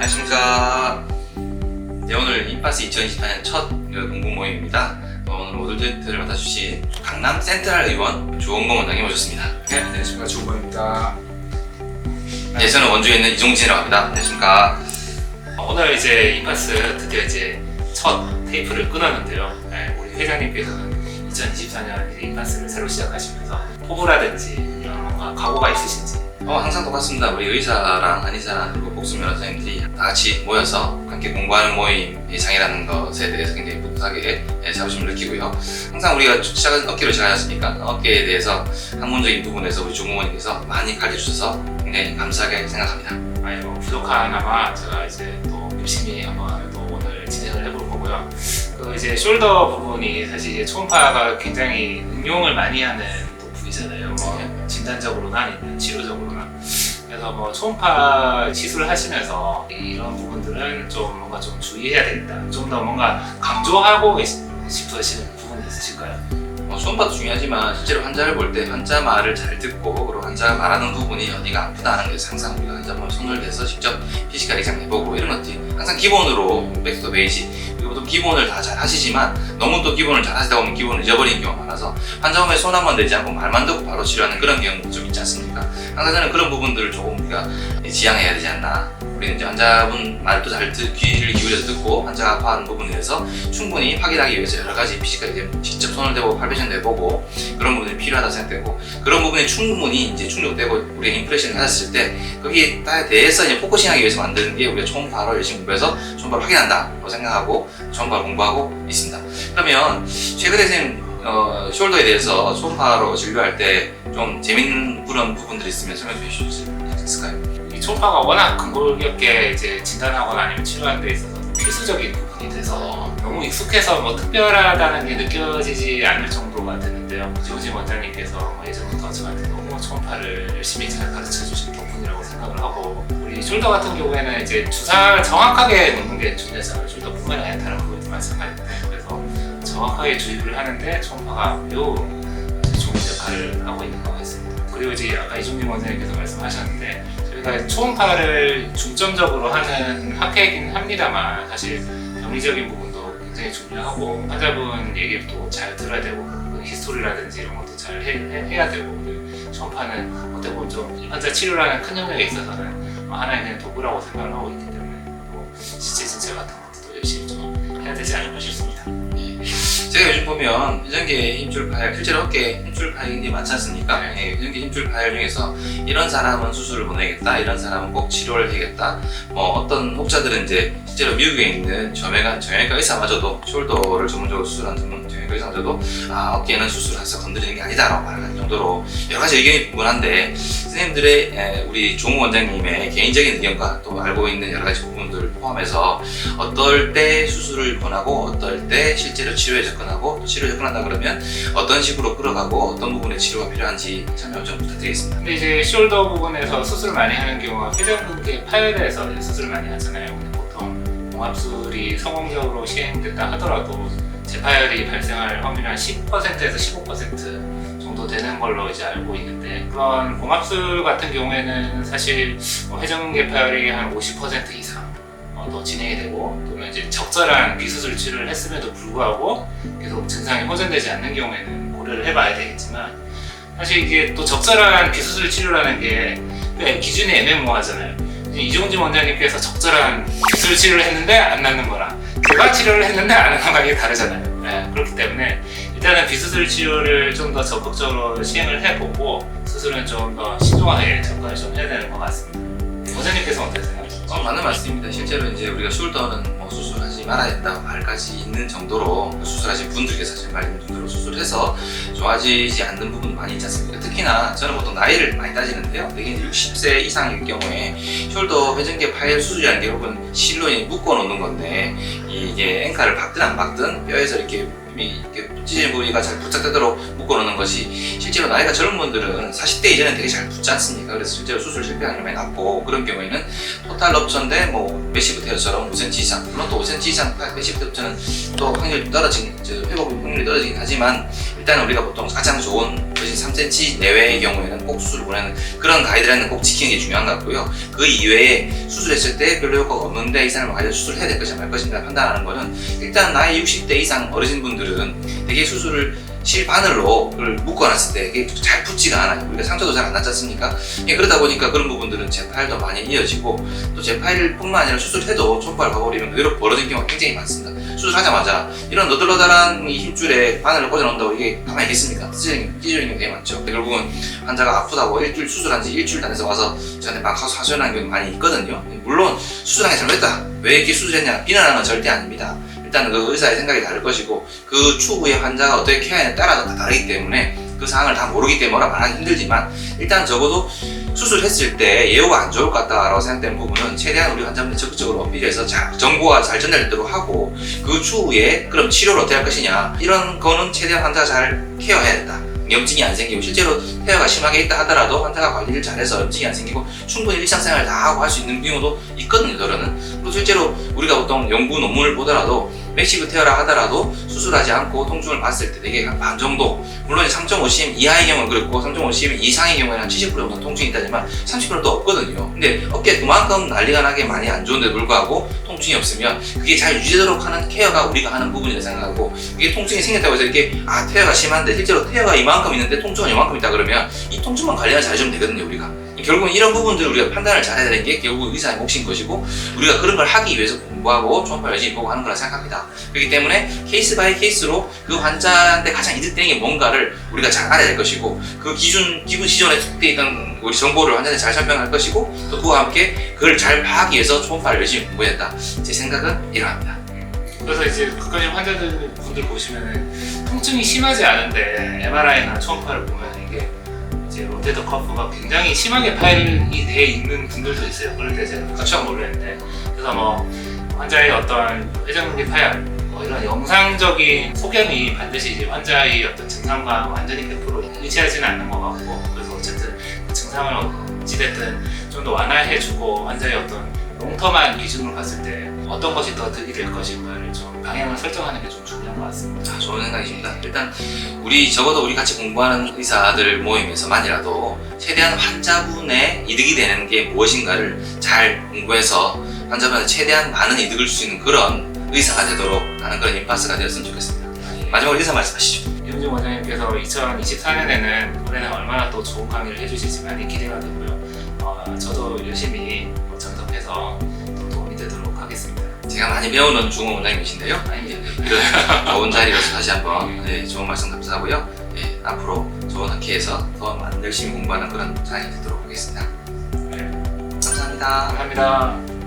안녕하십니까. 네, 오늘 인파스 2024년 첫 공부 모임입니다. 오늘 모듈 맡아주신 강남 센트럴 의원 주원범 원장님 오셨습니다. 네, 안녕하십니까. 주원범입니다. 네, 저는 원주에 있는 이종진이라고 합니다. 안녕하십니까. 오늘 이제 인파스 드디어 이제 첫 테이프를 끊었는데요. 네, 우리 회장님께서는 2024년 인파스를 새로 시작하시면서 포부라든지 이런 뭔가 각오가 있으신지. 항상 똑같습니다. 우리 의사랑 한의사랑 그리고 복수 변호사님들이 다 같이 모여서 함께 공부하는 모임의 장이라는 것에 대해서 굉장히 뿌듯하게 자부심을 느끼고요. 항상 우리가 시작은 어깨로 시작하셨으니까 어깨에 대해서 학문적인 부분에서 우리 조공원님께서 많이 가르쳐주셔서 굉장히 감사하게 생각합니다. 뭐 부족하나마 제가 이제 또 열심히 한번 또 오늘 진행을 해볼 거고요. 그 이제 숄더 부분이 사실 이제 초음파가 굉장히 응용을 많이 하는 또 부위잖아요. 뭐 진단적으로나 아니면 치료적으로나. 그래서 뭐 초음파 시술을 하시면서 이런 부분들은 좀 뭔가 좀 주의해야 되겠다. 좀 더 뭔가 강조하고 싶으시는 부분이 있으실까요? 초음파도 중요하지만 실제로 환자를 볼 때 환자 말을 잘 듣고 그리고 환자가 말하는 부분이 어디가 아프다 하는 게 항상 우리가 환자 손을 대서 직접 피지컬 exam 해보고 이런 것들이 항상 기본으로 백투 베이직 그리고 또 기본을 다 잘 하시지만 너무 또 기본을 잘 하시다 보면 기본을 잊어버리는 경우가 많아서 환자 몸에 손 한번 대지 않고 말만 듣고 바로 치료하는 그런 경우도 좀 있지 않습니까? 항상 저는 그런 부분들을 조금 우리가 지양해야 되지 않나. 우리는 이제 환자분 말도 잘 귀를 기울여서 듣고 환자가 아파하는 부분에 대해서 충분히 확인하기 위해서 여러 가지 피지컬 exam 직접 손을 대고 팔베이션도 해보고 그런 부분이 필요하다 생각되고 그런 부분이 충분히 이제 충족되고 우리가 임프레션을 하셨을 때 거기에 대해서 이제 포커싱하기 위해서 만드는 게 우리가 초음파로 열심히 공부해서 초음파를 확인한다고 생각하고 초음파를 공부하고 있습니다. 그러면 최근에 선생님 숄더에 대해서 초음파로 진료할 때 좀 재밌는 그런 부분들이 있으면 설명해 주실 수 있을까요? 이 초음파가 워낙 근골격게 이제 진단하거나 아니면 치료하는 데 있어서 필수적인 부분이 돼서 너무 익숙해서 뭐 특별하다는 게 느껴지지 않을 정도가 되는데요. 이종진 원장님께서 뭐 예전부터 저한테 너무 초음파를 열심히 잘 가르쳐 주신 덕분이라고 생각을 하고 우리 숄더 같은 경우에는 이제 주사를 정확하게 놓는 게 중요하잖아요. 숄더뿐만 아니라 다른 부분도 마찬가지인데 그래서 정확하게 주입을 하는데 초음파가 매우 좋은 역할을 하고 있는 것 같습니다. 그리고 이제 아까 이종진 원장님께서 말씀하셨는데 저희가 초음파를 중점적으로 하는 학회이긴 합니다만 사실 병리적인 부분도 굉장히 중요하고 환자분 얘기도 잘 들어야 되고 히스토리라든지 이런 것도 잘 해야 되고 초음파는 어떻게 보면 좀 환자 치료라는 큰 영역에 있어서는 하나의 그냥 도구라고 생각을 하고 있기 때문에 또 실제 진찰 같은 것도 열심히 좀 해야 되지 않을까 싶습니다. 제가 요즘 보면 회전계 힘줄 파열, 실제로 어깨 힘줄 파열이 많지 않습니까? 네. 회전계 힘줄 파열 중에서 이런 사람은 수술을 보내겠다, 이런 사람은 꼭 치료를 해야겠다. 어떤 혹자들은 이제 실제로 미국에 있는 정형외과 의사마저도 숄더를 전문적으로 수술하는 정형외과 의사마저도 어깨는 수술해서 건드리는 게 아니다라고 말하는 정도로 여러 가지 의견이 분분한데 선생님들의 우리 종우 원장님의 개인적인 의견과 또 알고 있는 여러 가지 부분들을 포함해서 어떨 때 수술을 권하고 어떨 때 실제로 치료에 접근하고 또 치료에 접근한다 그러면 어떤 식으로 끌어가고 어떤 부분에 치료가 필요한지 설명 좀 부탁드리겠습니다. 근데 이제 숄더 부분에서 수술을 많이 하는 경우가 회전근개 파열에서 수술을 많이 하잖아요. 근데 보통 봉합술이 성공적으로 시행됐다 하더라도 재파열이 발생할 확률이 한 10%에서 15% 정도 되는 걸로 이제 알고 있는데 그런 봉합술 같은 경우에는 사실 회전근개 파열이 한 50% 이상 더 진행이 되고 또는 이제 적절한 비수술 치료를 했음에도 불구하고 계속 증상이 호전되지 않는 경우에는 고려를 해봐야 되겠지만 사실 이게 또 적절한 비수술 치료라는 게 기준이 애매모호하잖아요. 이종진 원장님께서 적절한 비수술 치료를 했는데 안 낫는 거랑 제가 치료를 했는데 안 낫는 거랑 이게 다르잖아요. 네, 그렇기 때문에 일단은 비수술 치료를 좀 더 적극적으로 시행을 해보고 수술은 좀 더 신중하게 접근을 좀 해야 되는 것 같습니다. 원장님께서 어떻게 생각하시죠? 맞는 말씀입니다. 실제로 이제 우리가 숄더는 수술하지 말아야 된다고 말까지 있는 정도로 수술하신 분들께서 사실 말 있는 정도로 수술해서 좋아지지 않는 부분도 많이 있지 않습니까? 특히나 저는 보통 나이를 많이 따지는데요. 대개 60세 이상일 경우에 숄더 회전계 파열 수술이라는 게 혹은 실로 묶어 놓는 건데 이게 앵카를 박든 안 박든 뼈에서 이렇게 찢어진 부위가 잘 부착되도록 묶어놓는 것이 실제로 나이가 젊은 분들은 40대 이전에 되게 잘 붙지 않습니까? 그래서 실제로 수술 실패 확률이 많이 낮고 그런 경우에는 토탈 럽처인데 메시브 테어처럼 5cm 이상 물론 또 5cm 이상 메시브 테어처는 또 확률이 떨어지긴 회복 확률이 떨어지긴 하지만 일단은 우리가 보통 가장 좋은 대신 3cm 내외의 경우에는 꼭 수술을 보내는 그런 가이드라인은 꼭 지키는 게 중요한 것 같고요. 그 이외에 수술했을 때 별로 효과가 없는데 이 사람을 과연 수술을 해야 될 것인가 말 것인가 판단하는 거는 일단 나이 60대 이상 어르신분들은 되게 수술을 실바늘로 그걸 묶어놨을 때 이게 잘 붙지가 않아요. 우리가 상처도 잘 안 났지 않습니까? 그러다 보니까 그런 부분들은 재파일도 많이 이어지고 또 재파일뿐만 아니라 수술해도 초음파를 가버리면 그대로 벌어진 경우가 굉장히 많습니다. 수술하자마자 이런 너덜너덜한 이 힘줄에 바늘을 꽂아놓는다고 이게 가만히 있겠습니까? 찢어지는 경우가 되게 많죠. 결국은 환자가 아프다고 일주일 수술한 지 일주일 안 돼서 와서 저한테 막 하소연하는 경우가 많이 있거든요. 물론 수술한 게 잘못했다, 왜 이렇게 수술했냐 비난하는 건 절대 아닙니다. 일단 그 의사의 생각이 다를 것이고 그 추후에 환자가 어떻게 케어하느냐에 따라서 다 다르기 때문에 그 사항을 다 모르기 때문에 말하기 힘들지만 일단 적어도 수술했을 때 예후가 안 좋을 것 같다라고 생각되는 부분은 최대한 우리 환자분들 적극적으로 어필해서 정보가 잘 전달되도록 하고 그 추후에 그럼 치료를 어떻게 할 것이냐 이런 거는 최대한 환자가 잘 케어해야 된다. 염증이 안 생기고 실제로 태아가 심하게 있다 하더라도 환자가 관리를 잘해서 염증이 안 생기고 충분히 일상생활을 다 하고 할 수 있는 경우도 있거든요. 저는. 그리고 실제로 우리가 보통 연구 논문을 보더라도 매시브 태아라 하더라도 수술하지 않고 통증을 봤을 때 되게 한 반 정도, 물론 3.5cm 이하의 경우는 그렇고 3.5cm 이상의 경우에는 한 70% 정도 통증이 있다지만 30%도 없거든요. 근데 어깨 그만큼 난리가 나게 많이 안 좋은데 불구하고 통증이 없으면 그게 잘 유지되도록 하는 케어가 우리가 하는 부분이라고 생각하고, 이게 통증이 생겼다고 해서 이렇게 태아가 심한데 실제로 태아가 이만큼 있는데 통증은 이만큼 있다 그러면 이 통증만 관리를 잘해주면 되거든요. 우리가 결국은 이런 부분들을 우리가 판단을 잘해야 되는 게 결국 의사의 몫인 것이고, 우리가 그런 걸 하기 위해서 공부하고 초음파 열심히 보고 하는 거라 생각합니다. 그렇기 때문에 케이스 바이 케이스로 그 환자한테 가장 이득되는 게 뭔가를 우리가 잘 알아야 될 것이고, 그 기준 시전에 속되어 있던 우리 정보를 환자한테 잘 설명할 것이고, 또 그와 함께 그걸 잘 파악하기 위해서 초음파를 열심히 공부해야 된다. 제 생각은 이러합니다. 그래서 이제 그까지 환자분들 보시면은 통증이 심하지 않은데 MRI나 초음파를 보면 이게 이제 로테이터 커프가 굉장히 심하게 파열이 돼 있는 분들도 있어요. 그럴 때 제가 깜짝 놀랐는데, 그래서 뭐 환자의 어떤 회전근개 파열, 뭐 이런 영상적인 소견이 반드시 이제 환자의 어떤 증상과 완전히 100% 일치하지는 않는 것 같고, 그래서 어쨌든 그 증상을 어찌됐든 좀 더 완화해주고 환자의 어떤 롱텀한 기준으로 봤을 때 어떤 것이 더 득이 될 것인가를 좀 방향을 설정하는 게 좀 중요한 것 같습니다. 좋은 생각이십니다. 일단 적어도 우리 같이 공부하는 의사들 모임에서만이라도 최대한 환자분의 이득이 되는 게 무엇인가를 잘 공부해서 환자분한테 최대한 많은 이득을 줄 수 있는 그런 의사가 되도록 하는 그런 임파스가 되었으면 좋겠습니다. 마지막으로 의사 말씀하시죠. 이훈진 원장님께서 2024년에는 올해는 얼마나 또 좋은 강의를 해주실지 많이 기대가 되고요. 저도 열심히 전섭해서 도움이 되도록 하겠습니다. 제가 많이 배우는 중원 원장님이신데요. 이런 좋은 자리로서 다시 한번 좋은 말씀 감사하고요. 앞으로 좋은 학회에서 더 열심히 공부하는 그런 장이 되도록 하겠습니다. 감사합니다. 감사합니다.